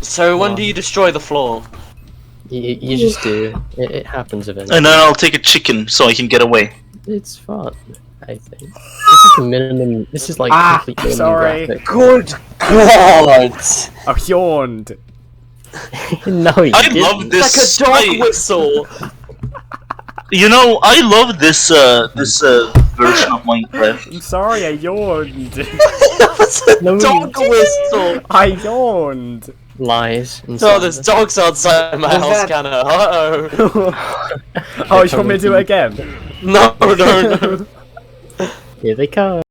So when do you destroy the floor? You just do. It happens eventually. And then I'll take a chicken so I can get away. It's fun, I think. This is the minimum. This is like complete minimum sorry. graphic. Good God! I yawned. No, you I didn't. love this. It's like a dog whistle! You know, I love this version of Minecraft. I'm sorry, I yawned. That was a No, you dog didn't. whistle! I yawned. Lies. And Oh, there's dogs outside my house, Kanna. Uh-oh. Oh, you want me to do it again? No, no, no. Here they come.